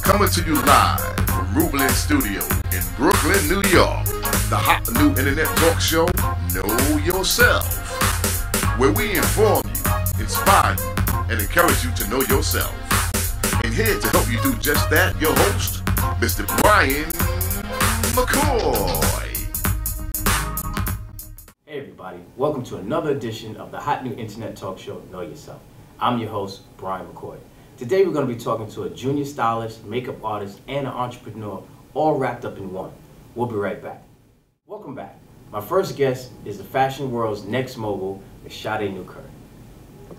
Coming to you live from Rublin Studio in Brooklyn, New York. The hot new internet talk show, Know Yourself, where we inform you, inspire you, and encourage you to know yourself. And here to help you do just that, your host, Mr. Brian McCoy. Hey everybody, welcome to another edition of the hot new internet talk show, Know Yourself. I'm your host, Brian McCoy. Today we're going to be talking to a junior stylist, makeup artist, and an entrepreneur, all wrapped up in one. We'll be right back. Welcome back. My first guest is the fashion world's next mogul, Ms. Sade Newkirk.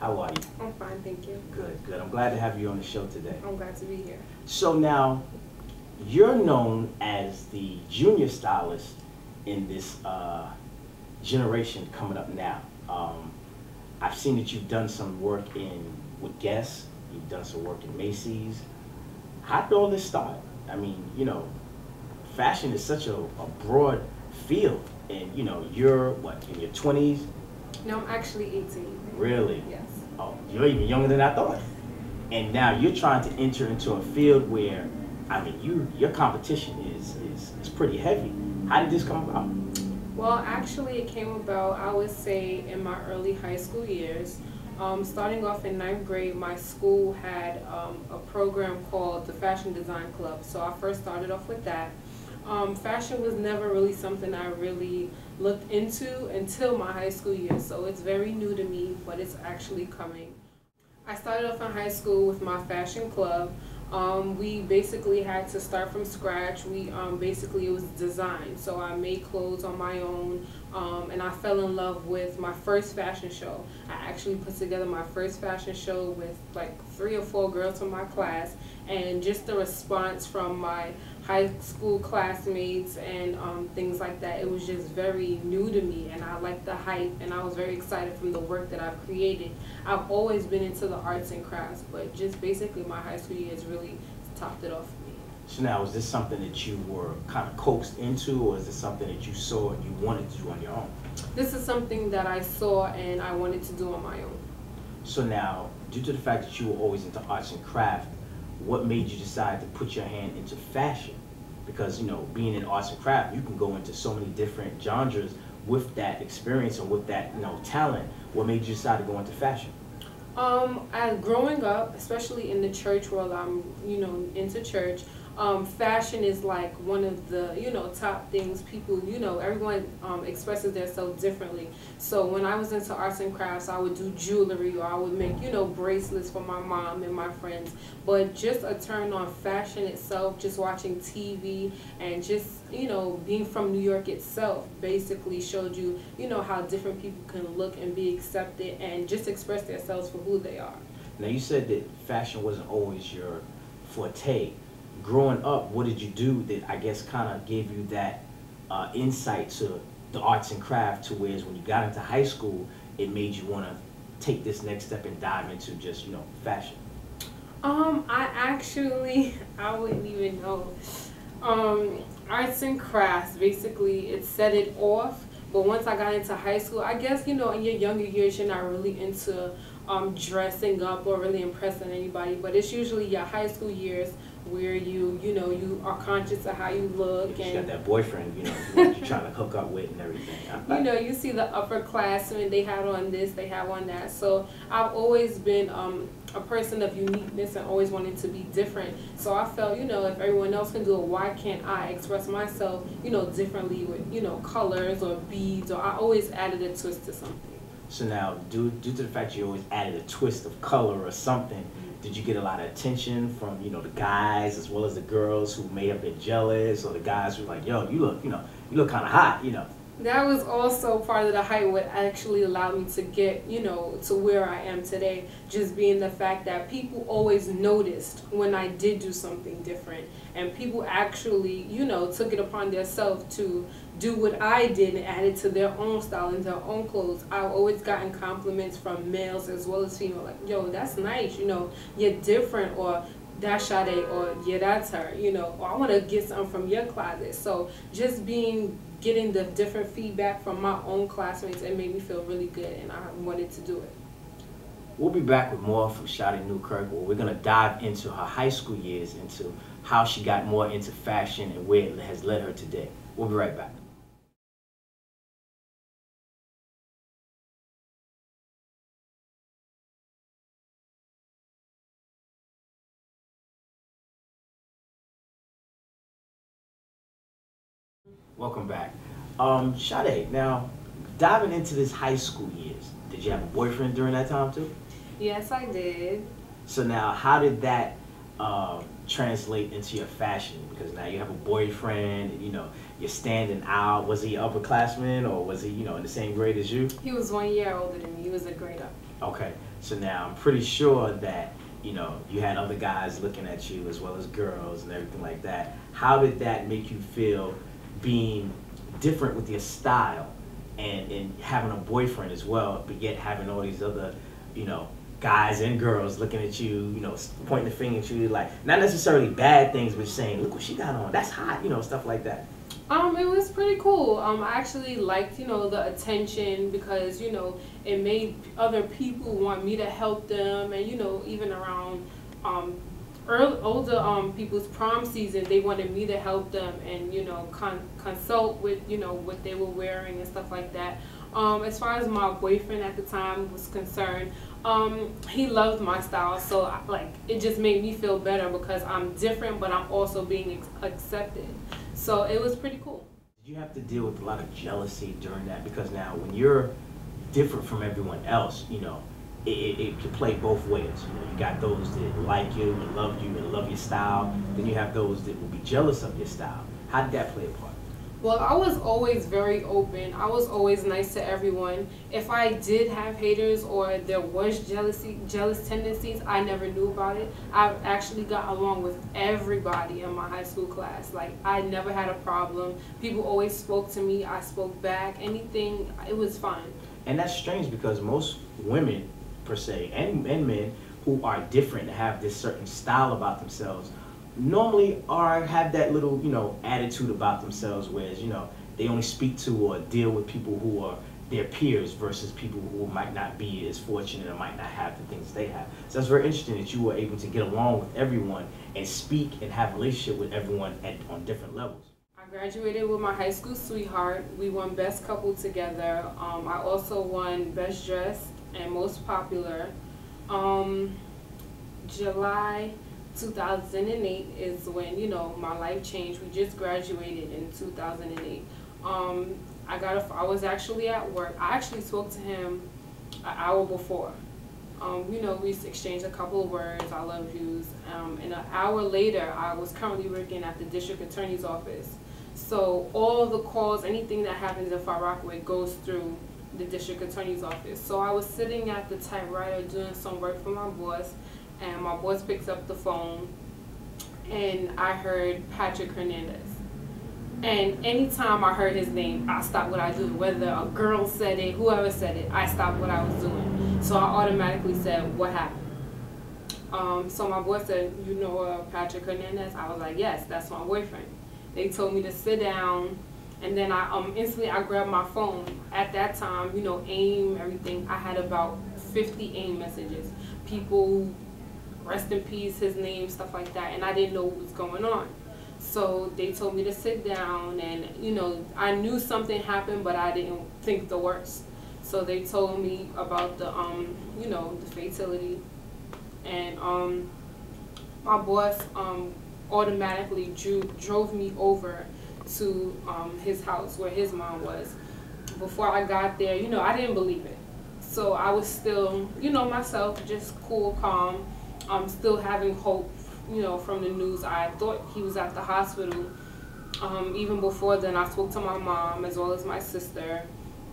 How are you? I'm fine, thank you. Good, good. I'm glad to have you on the show today. I'm glad to be here. So now, you're known as the junior stylist in this generation coming up now. I've seen that you've done some work with Guess. You've done some work in Macy's. How did all this start? I mean, you know, fashion is such a broad field, and you know, you're what, in your 20s? No, I'm actually 18. Really? Yes. Oh, you're even younger than I thought. And now you're trying to enter into a field where, I mean, your competition is pretty heavy. How did this come about? Well, actually, it came about, I would say, in my early high school years. Starting off in 9th grade, my school had a program called the Fashion Design Club. So I first started off with that. Fashion was never really something I really looked into until my high school years. So it's very new to me, but it's actually coming. I started off in high school with my fashion club. We basically had to start from scratch. Basically, it was design. So I made clothes on my own, and I fell in love with my first fashion show. I actually put together my first fashion show with like 3 or 4 girls from my class, and just the response from my high school classmates and things like that, it was just very new to me, and I liked the hype, and I was very excited from the work that I've created. I've always been into the arts and crafts, but just basically my high school years really topped it off for me. So now, is this something that you were kind of coaxed into, or is this something that you saw and you wanted to do on your own? This is something that I saw and I wanted to do on my own. So now, due to the fact that you were always into arts and craft, what made you decide to put your hand into fashion? Because, you know, being in arts and craft, you can go into so many different genres with that experience and with that, you know, talent. What made you decide to go into fashion? Growing up, especially in the church world, I'm, you know, into church. Fashion is like one of the, you know, top things people, you know, everyone expresses themselves differently. So when I was into arts and crafts, I would do jewelry, or I would make, you know, bracelets for my mom and my friends. But just a turn on fashion itself, just watching TV and just, you know, being from New York itself basically showed you, you know, how different people can look and be accepted and just express themselves for who they are. Now, you said that fashion wasn't always your forte. Growing up, what did you do that I guess kind of gave you that insight to the arts and craft, to whereas when you got into high school, it made you want to take this next step and dive into just, you know, fashion? I wouldn't even know. Arts and crafts, basically, it set it off. But once I got into high school, I guess, you know, in your younger years, you're not really into dressing up or really impressing anybody. But it's usually your high school years where you know, you are conscious of how you look. You and got that boyfriend, you know, you're trying to hook up with and everything. You know, you see the upperclassmen, they have on this, they have on that. So I've always been a person of uniqueness and always wanted to be different. So I felt, you know, if everyone else can do it, why can't I express myself, you know, differently with, you know, colors or beads, or I always added a twist to something. So now, due to the fact you always added a twist of color or something, did you get a lot of attention from, you know, the guys as well as the girls who may have been jealous, or the guys who were like, yo, you look kind of hot, you know? That was also part of the hype, what actually allowed me to get, you know, to where I am today. Just being the fact that people always noticed when I did do something different. And people actually, you know, took it upon themselves to do what I did and add it to their own style and their own clothes. I've always gotten compliments from males as well as female, like, yo, that's nice, you know, you're different, or that's Sade, or yeah, that's her, you know, or I want to get something from your closet. So just getting the different feedback from my own classmates, it made me feel really good, and I wanted to do it. We'll be back with more from Shawty Newkirk, where we're going to dive into her high school years, into how she got more into fashion and where it has led her today. We'll be right back. Welcome back. Shawty, now diving into this high school years, did you have a boyfriend during that time too? Yes, I did. So now, how did that translate into your fashion? Because now you have a boyfriend, you know, you're standing out. Was he upperclassman or was he, you know, in the same grade as you? He was 1 year older than me. He was a grade up. Okay, so now I'm pretty sure that, you know, you had other guys looking at you as well as girls and everything like that. How did that make you feel being different with your style and having a boyfriend as well, but yet having all these other, you know, guys and girls looking at you, you know, pointing the finger at you, like, not necessarily bad things, but saying, look what she got on, that's hot, you know, stuff like that? It was pretty cool. I actually liked, you know, the attention because, you know, it made other people want me to help them, and, you know, even around older people's prom season, they wanted me to help them and, you know, consult with, you know, what they were wearing and stuff like that. As far as my boyfriend at the time was concerned, he loved my style, so like it just made me feel better because I'm different, but I'm also being accepted. So it was pretty cool. Did you have to deal with a lot of jealousy during that? Because now when you're different from everyone else, you know, it can play both ways. You know, you got those that like you and love your style. Then you have those that will be jealous of your style. How did that play a part? Well, I was always very open. I was always nice to everyone. If I did have haters or there was jealous tendencies, I never knew about it. I actually got along with everybody in my high school class. Like, I never had a problem. People always spoke to me. I spoke back. Anything, it was fine. And that's strange because most women, per se, and men who are different, have this certain style about themselves, normally have that little, you know, attitude about themselves, whereas, you know, they only speak to or deal with people who are their peers versus people who might not be as fortunate or might not have the things they have. So it's very interesting that you were able to get along with everyone and speak and have a relationship with everyone on different levels. I graduated with my high school sweetheart. We won Best Couple together. I also won Best Dressed and Most Popular. July 2008 is when, you know, my life changed. We just graduated in 2008. I was actually at work. I actually spoke to him an hour before. You know, we exchanged a couple of words, I love yous. And an hour later, I was currently working at the district attorney's office. So all the calls, anything that happens in Far Rockaway goes through the district attorney's office. So I was sitting at the typewriter doing some work for my boss, and my boss picks up the phone, and I heard Patrick Hernandez. And anytime I heard his name, I stopped what I do. Whether a girl said it, whoever said it, I stopped what I was doing. So I automatically said, what happened? So my boss said, you know Patrick Hernandez? I was like, yes, that's my boyfriend. They told me to sit down, and then instantly I grabbed my phone. At that time, you know, AIM, everything, I had about 50 AIM messages. People, rest in peace, his name, stuff like that, and I didn't know what was going on. So they told me to sit down, and, you know, I knew something happened, but I didn't think the worst. So they told me about the, you know, the fatality, and my boss automatically drove me over to his house where his mom was. Before I got there, you know, I didn't believe it. So I was still, you know, myself, just cool, calm. Still having hope, you know, from the news. I thought he was at the hospital. Even before then, I spoke to my mom as well as my sister,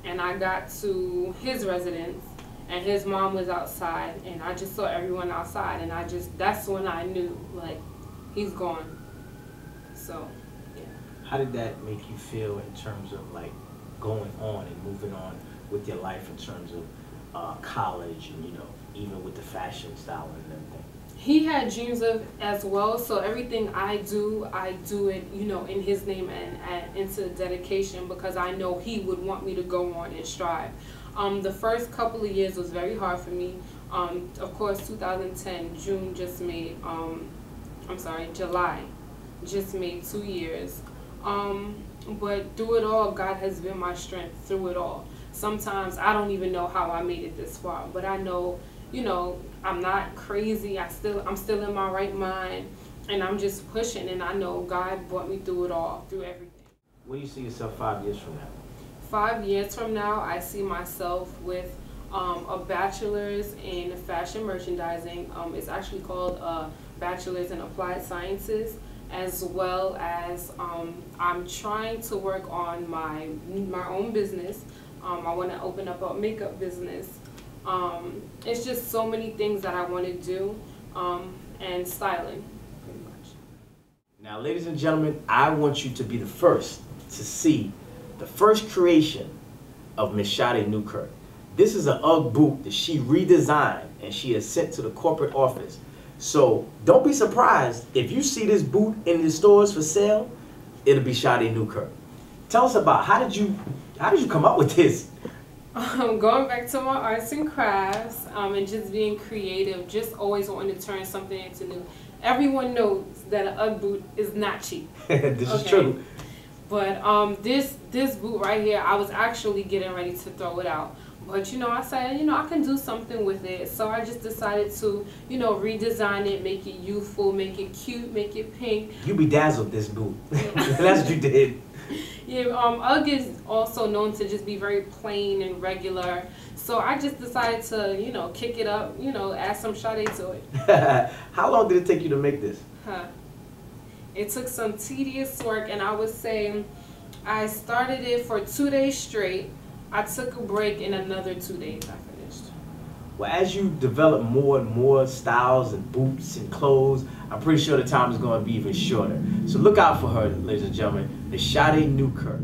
and I got to his residence, and his mom was outside, and I just saw everyone outside, and that's when I knew, like, he's gone. So, yeah. How did that make you feel in terms of, like, going on and moving on with your life in terms of college and, you know, even with the fashion style and everything? He had dreams of as well, so everything I do it, you know, in his name and into dedication, because I know he would want me to go on and strive. The first couple of years was very hard for me. Of course, 2010, July just made 2 years. But through it all, God has been my strength through it all. Sometimes I don't even know how I made it this far, but I know, you know, I'm not crazy. I'm still in my right mind, and I'm just pushing, and I know God brought me through it all, through everything. Where do you see yourself 5 years from now? 5 years from now, I see myself with a bachelor's in fashion merchandising. It's actually called Bachelor's in Applied Sciences, as well as I'm trying to work on my own business. I want to open up a makeup business. It's just so many things that I want to do, and styling, pretty much. Now, ladies and gentlemen, I want you to be the first to see the first creation of Miss Sade Newkirk. This is an UGG boot that she redesigned and she has sent to the corporate office. So don't be surprised if you see this boot in the stores for sale. It'll be Sade Newkirk. Tell us about how did you come up with this? Going back to my arts and crafts, and just being creative, just always wanting to turn something into new. Everyone knows that an UGG boot is not cheap. This is true. But this boot right here, I was actually getting ready to throw it out. But, you know, I said, you know, I can do something with it. So I just decided to, you know, redesign it, make it youthful, make it cute, make it pink. You bedazzled this boot. That's what you did. Yeah, UGG is also known to just be very plain and regular. So I just decided to, you know, kick it up, you know, add some Sade to it. How long did it take you to make this? It took some tedious work, and I would say I started it for 2 days straight. I took a break, and another 2 days I finished. Well, as you develop more and more styles and boots and clothes, I'm pretty sure the time is going to be even shorter. So look out for her, ladies and gentlemen, Miss Sade Newkirk.